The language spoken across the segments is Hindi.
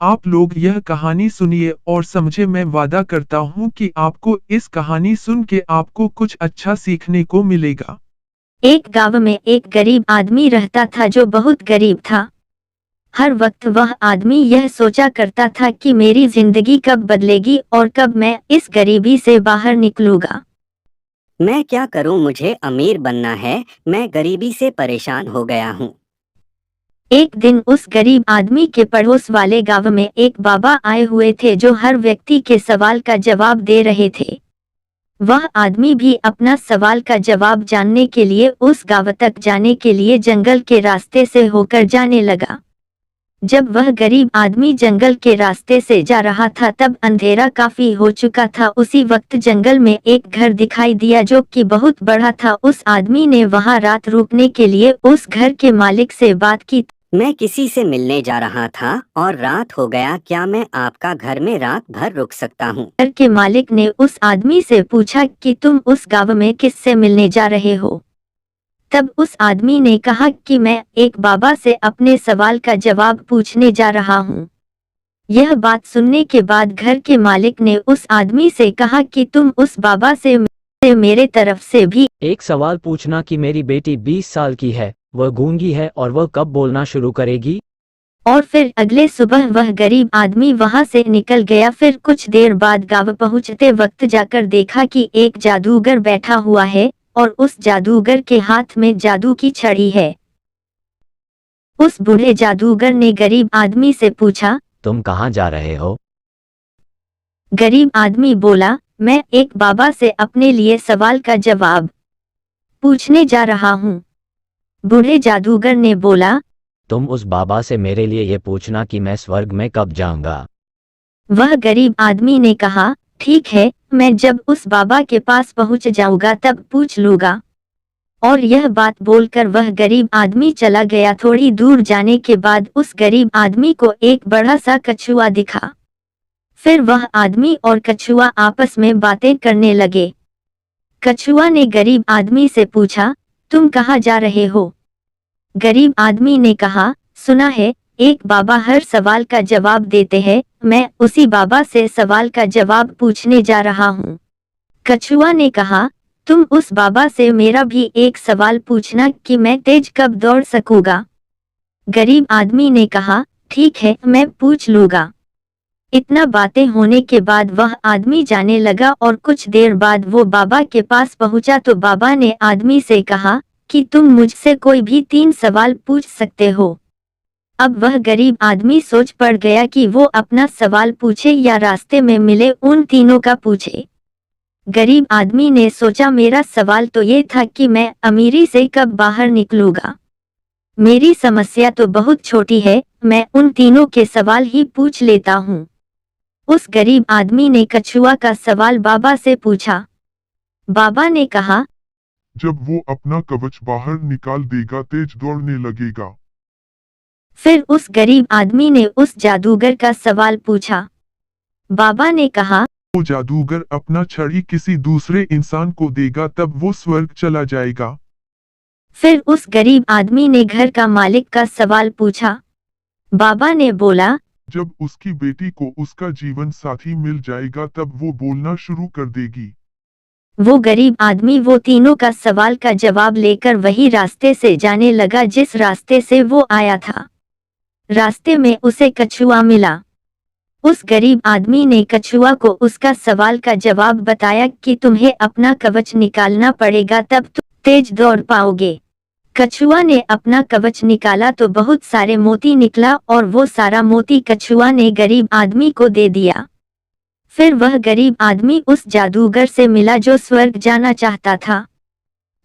आप लोग यह कहानी सुनिए और समझे। मैं वादा करता हूँ कि आपको इस कहानी सुन के आपको कुछ अच्छा सीखने को मिलेगा। एक गांव में एक गरीब आदमी रहता था जो बहुत गरीब था। हर वक्त वह आदमी यह सोचा करता था कि मेरी जिंदगी कब बदलेगी और कब मैं इस गरीबी से बाहर निकलूंगा। मैं क्या करूं, मुझे अमीर बनना है, मैं गरीबी से परेशान हो गया हूं। एक दिन उस गरीब आदमी के पड़ोस वाले गांव में एक बाबा आए हुए थे जो हर व्यक्ति के सवाल का जवाब दे रहे थे। वह आदमी भी अपना सवाल का जवाब जानने के लिए उस गांव तक जाने के लिए जंगल के रास्ते से होकर जाने लगा। जब वह गरीब आदमी जंगल के रास्ते से जा रहा था तब अंधेरा काफी हो चुका था। उसी वक्त जंगल में एक घर दिखाई दिया जो कि बहुत बड़ा था। उस आदमी ने वहां रात रुकने के लिए उस घर के मालिक से बात की। मैं किसी से मिलने जा रहा था और रात हो गया, क्या मैं आपका घर में रात भर रुक सकता हूँ? घर के मालिक ने उस आदमी से पूछा कि तुम उस गांव में किससे मिलने जा रहे हो? तब उस आदमी ने कहा कि मैं एक बाबा से अपने सवाल का जवाब पूछने जा रहा हूँ। यह बात सुनने के बाद घर के मालिक ने उस आदमी से कहा कि तुम उस बाबा से मेरे तरफ से भी एक सवाल पूछना कि मेरी बेटी 20 साल की है, वह गूंगी है और वह कब बोलना शुरू करेगी। और फिर अगले सुबह वह गरीब आदमी वहां से निकल गया। फिर कुछ देर बाद गांव पहुंचते वक्त जाकर देखा कि एक जादूगर बैठा हुआ है और उस जादूगर के हाथ में जादू की छड़ी है। उस बूढ़े जादूगर ने गरीब आदमी से पूछा, तुम कहाँ जा रहे हो? गरीब आदमी बोला, मैं एक बाबा से अपने लिए सवाल का जवाब पूछने जा रहा हूँ। बूढ़े जादूगर ने बोला, तुम उस बाबा से मेरे लिए ये पूछना कि मैं स्वर्ग में कब जाऊंगा। वह गरीब आदमी ने कहा, ठीक है, मैं जब उस बाबा के पास पहुंच जाऊंगा तब पूछ लूंगा। और यह बात बोलकर वह गरीब आदमी चला गया। थोड़ी दूर जाने के बाद उस गरीब आदमी को एक बड़ा सा कछुआ दिखा। फिर वह आदमी और कछुआ आपस में बातें करने लगे। कछुआ ने गरीब आदमी से पूछा, तुम कहाँ जा रहे हो? गरीब आदमी ने कहा, सुना है एक बाबा हर सवाल का जवाब देते हैं, मैं उसी बाबा से सवाल का जवाब पूछने जा रहा हूँ। कछुआ ने कहा, तुम उस बाबा से मेरा भी एक सवाल पूछना कि मैं तेज कब दौड़ सकूंगा। गरीब आदमी ने कहा, ठीक है, मैं पूछ लूंगा। इतना बातें होने के बाद वह आदमी जाने लगा और कुछ देर बाद वो बाबा के पास पहुंचा तो बाबा ने आदमी से कहा कि तुम मुझसे कोई भी 3 सवाल पूछ सकते हो। अब वह गरीब आदमी सोच पड़ गया कि वो अपना सवाल पूछे या रास्ते में मिले उन तीनों का पूछे। गरीब आदमी ने सोचा, मेरा सवाल तो ये था कि मैं अमीरी से कब बाहर निकलूंगा। मेरी समस्या तो बहुत छोटी है, मैं उन तीनों के सवाल ही पूछ लेता हूँ। उस गरीब आदमी ने कछुआ का सवाल बाबा से पूछा। बाबा ने कहा, जब वो अपना कवच बाहर निकाल देगा तेज दौड़ने लगेगा। फिर उस गरीब आदमी ने उस जादूगर का सवाल पूछा। बाबा ने कहा, वो जादूगर अपना छड़ी किसी दूसरे इंसान को देगा तब वो स्वर्ग चला जाएगा। फिर उस गरीब आदमी ने घर का मालिक का सवाल पूछा। बाबा ने बोला, जब उसकी बेटी को उसका जीवन साथी मिल जाएगा तब वो बोलना शुरू कर देगी। वो गरीब आदमी वो तीनों का सवाल का जवाब लेकर वही रास्ते से जाने लगा जिस रास्ते से वो आया था। रास्ते में उसे कछुआ मिला। उस गरीब आदमी ने कछुआ को उसका सवाल का जवाब बताया कि तुम्हें अपना कवच निकालना पड़ेगा तब तुम तेज दौड़ पाओगे। कछुआ ने अपना कवच निकाला तो बहुत सारे मोती निकला और वो सारा मोती कछुआ ने गरीब आदमी को दे दिया। फिर वह गरीब आदमी उस जादूगर से मिला जो स्वर्ग जाना चाहता था।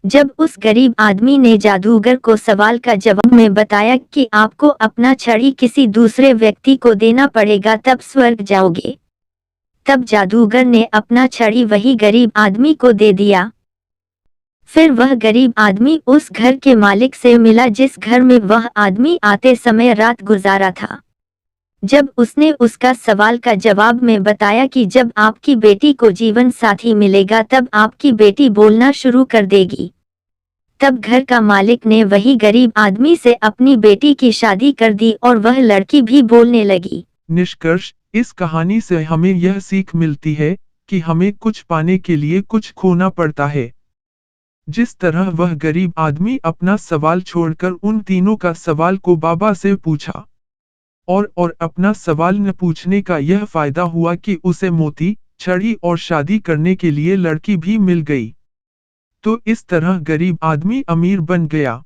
जब उस गरीब आदमी ने जादूगर को सवाल का जवाब में बताया कि आपको अपना छड़ी किसी दूसरे व्यक्ति को देना पड़ेगा तब स्वर्ग जाओगे, तब जादूगर ने अपना छड़ी वही गरीब आदमी को दे दिया। फिर वह गरीब आदमी उस घर के मालिक से मिला जिस घर में वह आदमी आते समय रात गुजारा था। जब उसने उसका सवाल का जवाब में बताया कि जब आपकी बेटी को जीवन साथी मिलेगा तब आपकी बेटी बोलना शुरू कर देगी, तब घर का मालिक ने वही गरीब आदमी से अपनी बेटी की शादी कर दी और वह लड़की भी बोलने लगी। निष्कर्ष, इस कहानी से हमें यह सीख मिलती है कि हमें कुछ पाने के लिए कुछ खोना पड़ता है। जिस तरह वह गरीब आदमी अपना सवाल छोड़कर उन तीनों का सवाल को बाबा से पूछा और अपना सवाल न पूछने का यह फायदा हुआ कि उसे मोती, छड़ी और शादी करने के लिए लड़की भी मिल गई। तो इस तरह गरीब आदमी अमीर बन गया।